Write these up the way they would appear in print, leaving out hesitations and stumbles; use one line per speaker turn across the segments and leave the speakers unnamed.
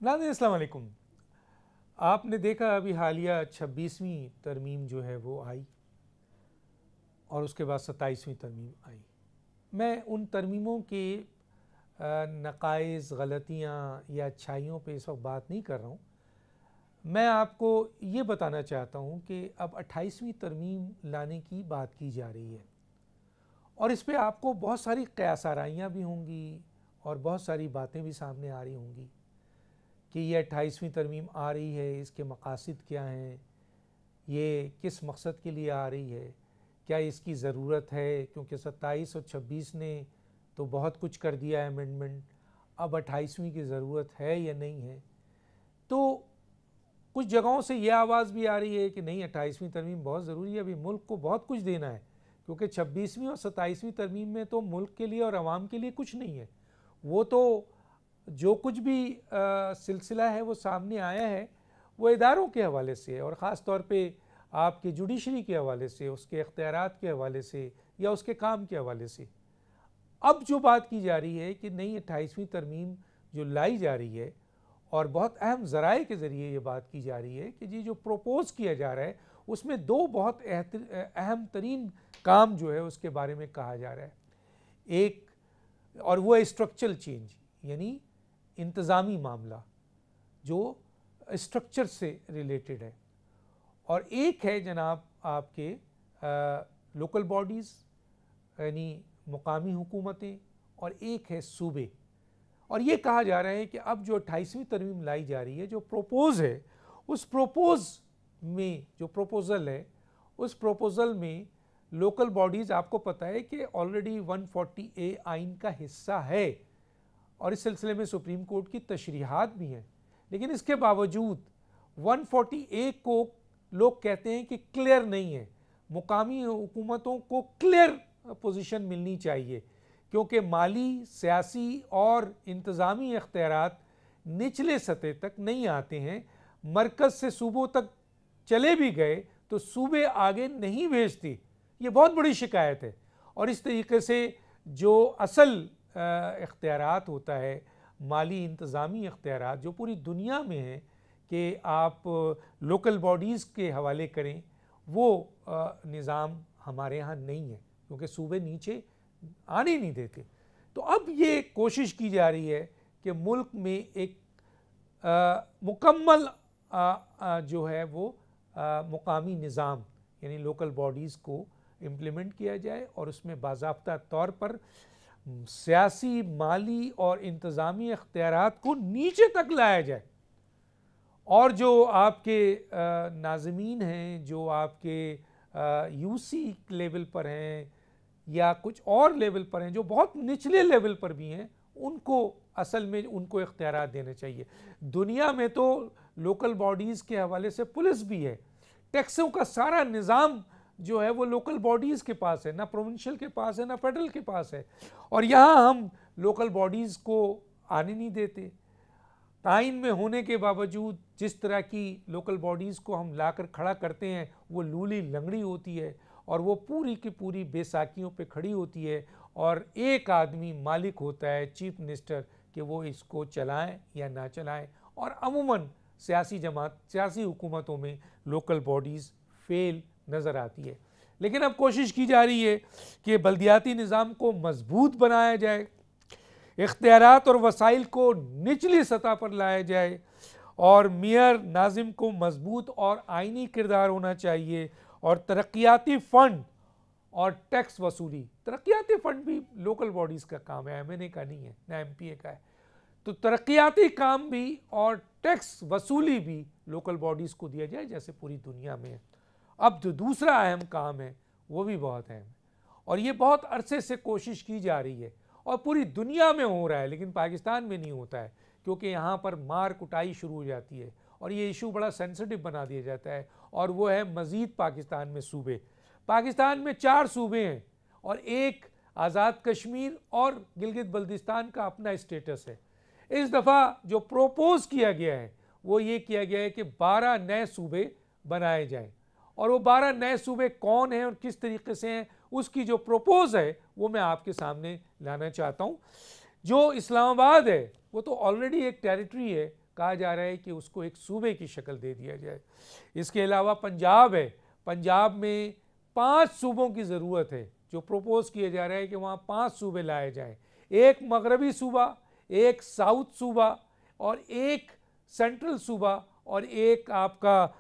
नाज़रीन अस्सलाम वालेकुम। आपने देखा अभी हालिया 26वीं तरमीम जो है वो आई और उसके बाद 27वीं तरमीम आई। मैं उन तरमीमों के नक़ाइस, गलतियाँ या अच्छाइयों पे इस वक्त बात नहीं कर रहा हूँ। मैं आपको ये बताना चाहता हूँ कि अब 28वीं तरमीम लाने की बात की जा रही है और इस पे आपको बहुत सारी क़यास आराइयाँ भी होंगी और बहुत सारी बातें भी सामने आ रही होंगी कि ये 28वीं तरमीम आ रही है, इसके मकासद क्या हैं, ये किस मकसद के लिए आ रही है, क्या इसकी ज़रूरत है, क्योंकि 27 और 26 ने तो बहुत कुछ कर दिया है अमेंडमेंट, अब 28वीं की ज़रूरत है या नहीं है। तो कुछ जगहों से ये आवाज़ भी आ रही है कि नहीं, 28वीं तरमीम बहुत ज़रूरी है, अभी मुल्क को बहुत कुछ देना है, क्योंकि 26वीं और 27वीं तरमीम में तो मुल्क के लिए और आवाम के लिए कुछ नहीं है। वो तो जो कुछ भी सिलसिला है वो सामने आया है वो इदारों के हवाले से और ख़ास तौर पे आपके जुडिशरी के हवाले से, उसके इख्तियारात के हवाले से या उसके काम के हवाले से। अब जो बात की जा रही है कि नई 28वीं तरमीम जो लाई जा रही है और बहुत अहम ज़राए के ज़रिए ये बात की जा रही है कि जी जो प्रोपोज़ किया जा रहा है उसमें दो बहुत अहम तरीन काम जो है उसके बारे में कहा जा रहा है। एक और वो है स्ट्रक्चरल चेंज, यानी इंतज़ामी मामला जो स्ट्रक्चर से रिलेटेड है, और एक है जनाब आपके लोकल बॉडीज़ यानी मुकामी हुकूमतें, और एक है सूबे। और ये कहा जा रहा है कि अब जो 28वीं तरमीम लाई जा रही है, जो प्रोपोज़ है, उस प्रोपोज़ में जो प्रोपोज़ल है उस प्रोपोज़ल में लोकल बॉडीज़, आपको पता है कि ऑलरेडी 140A आइन का हिस्सा है और इस सिलसिले में सुप्रीम कोर्ट की तशरीहात भी हैं, लेकिन इसके बावजूद 140A को लोग कहते हैं कि क्लियर नहीं है। मुकामी हुकूमतों को क्लियर पोजीशन मिलनी चाहिए, क्योंकि माली, सियासी और इंतज़ामी इख्तियारात निचले सतह तक नहीं आते हैं। मरकज़ से सूबों तक चले भी गए तो सूबे आगे नहीं भेजती, ये बहुत बड़ी शिकायत है। और इस तरीके से जो असल इख्तियारात होता है, माली इंतज़ामी इख्तियारात जो पूरी दुनिया में है कि आप लोकल बॉडीज़ के हवाले करें, वो निज़ाम हमारे यहाँ नहीं है, क्योंकि सूबे नीचे आने नहीं देते। तो अब ये कोशिश की जा रही है कि मुल्क में एक मुकम्मल जो है वो मुकामी निज़ाम यानी लोकल बॉडीज़ को इम्प्लीमेंट किया जाए और उसमें बाज़ाब्ता तौर पर सियासी, माली और इंतज़ामी इख्तियारात को नीचे तक लाया जाए। और जो आपके नाज़मीन हैं, जो आपके यूसी लेवल पर हैं या कुछ और लेवल पर हैं, जो बहुत निचले लेवल पर भी हैं, उनको असल में उनको इख्तियारात देने चाहिए। दुनिया में तो लोकल बॉडीज़ के हवाले से पुलिस भी है, टैक्सों का सारा निज़ाम जो है वो लोकल बॉडीज़ के पास है, ना प्रोविंशियल के पास है ना फेडरल के पास है। और यहाँ हम लोकल बॉडीज़ को आने नहीं देते। आइन में होने के बावजूद जिस तरह की लोकल बॉडीज़ को हम लाकर खड़ा करते हैं वो लूली लंगड़ी होती है और वो पूरी की पूरी बेसाखियों पे खड़ी होती है, और एक आदमी मालिक होता है, चीफ मिनिस्टर, कि वो इसको चलाएं या ना चलाएं। और अमूमन सियासी जमात, सियासी हुकूमतों में लोकल बॉडीज़ फेल नज़र आती है। लेकिन अब कोशिश की जा रही है कि बल्दियाती निज़ाम को मजबूत बनाया जाए, इख्तियारात और वसाइल को निचली सतह पर लाया जाए, और मेयर नाजिम को मजबूत और आइनी किरदार होना चाहिए, और तरक्याती फ़ंड और टैक्स वसूली, तरक्याती फ़ंड भी लोकल बॉडीज़ का काम है, MNA का नहीं है ना MPA का है। तो तरक्याती काम भी और टैक्स वसूली भी लोकल बॉडीज़ को दिया जाए जैसे पूरी दुनिया में है। अब जो दूसरा अहम काम है वो भी बहुत अहम है और ये बहुत अरसे से कोशिश की जा रही है और पूरी दुनिया में हो रहा है, लेकिन पाकिस्तान में नहीं होता है, क्योंकि यहाँ पर मार कुटाई शुरू हो जाती है और ये इशू बड़ा सेंसिटिव बना दिया जाता है। और वो है मज़ीद पाकिस्तान में सूबे। पाकिस्तान में 4 सूबे हैं और एक आज़ाद कश्मीर और गिलगित बल्तिस्तान का अपना स्टेटस है। इस दफ़ा जो प्रोपोज़ किया गया है वो ये किया गया है कि 12 नए सूबे बनाए जाएं, और वो 12 नए सूबे कौन हैं और किस तरीके से हैं उसकी जो प्रोपोज़ है वो मैं आपके सामने लाना चाहता हूँ। जो इस्लामाबाद है वो तो ऑलरेडी एक टेरिटरी है, कहा जा रहा है कि उसको एक सूबे की शक्ल दे दिया जाए। इसके अलावा पंजाब है, पंजाब में 5 सूबों की ज़रूरत है, जो प्रपोज़ किया जा रहा है कि वहाँ 5 सूबे लाए जाएँ, एक मगरबी सूबा, एक साउथ सूबा और एक सेंट्रल सूबा और एक आपका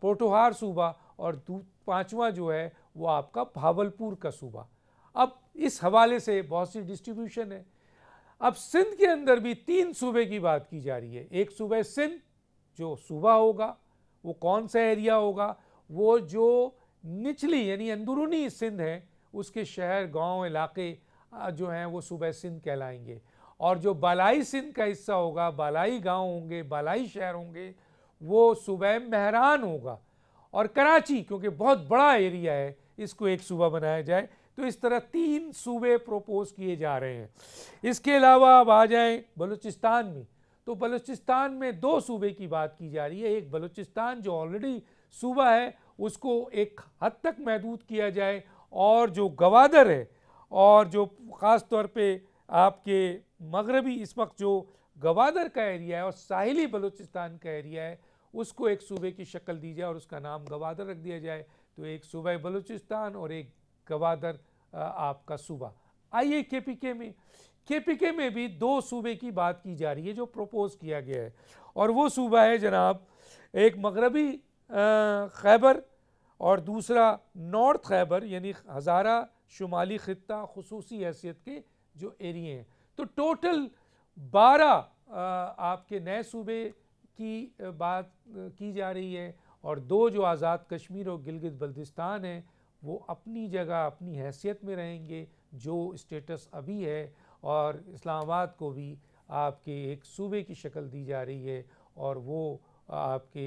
पोठोहार सूबा और 5वां जो है वो आपका भावलपुर का सूबा। अब इस हवाले से बहुत सी डिस्ट्रीब्यूशन है। अब सिंध के अंदर भी 3 सूबे की बात की जा रही है। एक सूबा सिंध जो सूबा होगा, वो कौन सा एरिया होगा, वो जो निचली यानी अंदरूनी सिंध है उसके शहर गांव इलाके जो हैं वो सूबा सिंध कहलाएंगे, और जो बालाई सिंध का हिस्सा होगा, बालाई गांव होंगे, बालाई शहर होंगे, वो सूबा मेहरान होगा। और कराची क्योंकि बहुत बड़ा एरिया है, इसको एक सूबा बनाया जाए। तो इस तरह 3 सूबे प्रोपोज किए जा रहे हैं। इसके अलावा अब आ जाएं बलूचिस्तान में, तो बलूचिस्तान में 2 सूबे की बात की जा रही है। एक बलूचिस्तान जो ऑलरेडी सूबा है उसको एक हद तक महदूद किया जाए, और जो गवादर है और जो ख़ास तौर पे आपके मगरबी इस वक्त जो गवादर का एरिया है और साहिली बलूचिस्तान का एरिया है उसको एक सूबे की शक्ल दी जाए और उसका नाम गवादर रख दिया जाए। तो एक सूबा बलूचिस्तान और एक गवादर आपका सूबा। आइए केपीके में भी 2 सूबे की बात की जा रही है जो प्रपोज किया गया है, और वो सूबा है जनाब एक मगरबी खैबर और दूसरा नॉर्थ खैबर यानी हज़ारा शुमाली ख़ित्ता खुसूसी हैसियत के जो एरिए हैं। तो टोटल 12 आपके नए सूबे की बात की जा रही है, और 2 जो आज़ाद कश्मीर और गिलगित बल्तिस्तान है वो अपनी जगह अपनी हैसियत में रहेंगे जो स्टेटस अभी है, और इस्लामाबाद को भी आपके एक सूबे की शक्ल दी जा रही है और वो आपके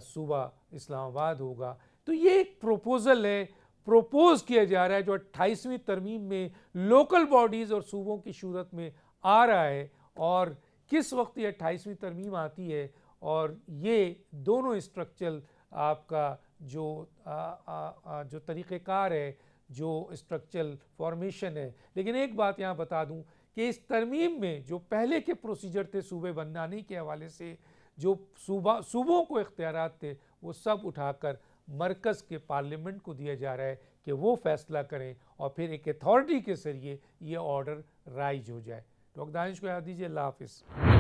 सूबा इस्लामाबाद होगा। तो ये एक प्रपोज़ल है, प्रपोज़ किया जा रहा है जो 28वीं तरमीम में लोकल बॉडीज़ और सूबों की सूरत में आ रहा है। और किस वक्त ये 28वीं तरमीम आती है, और ये दोनों स्ट्रक्चर आपका जो तरीक़ेकार है, जो स्ट्रक्चरल फॉर्मेशन है। लेकिन एक बात यहाँ बता दूँ कि इस तरमीम में जो पहले के प्रोसीजर थे सूबे बनाने के हवाले से, जो सूबों को इख्तियारात थे वो सब उठाकर मरकज़ के पार्लियामेंट को दिया जा रहा है कि वो फैसला करें और फिर एक अथॉरिटी के ज़रिए ये ऑर्डर राइज हो जाए। डॉक्टर दानिश को याद दीजिए। अल्लाह हाफ़िज़।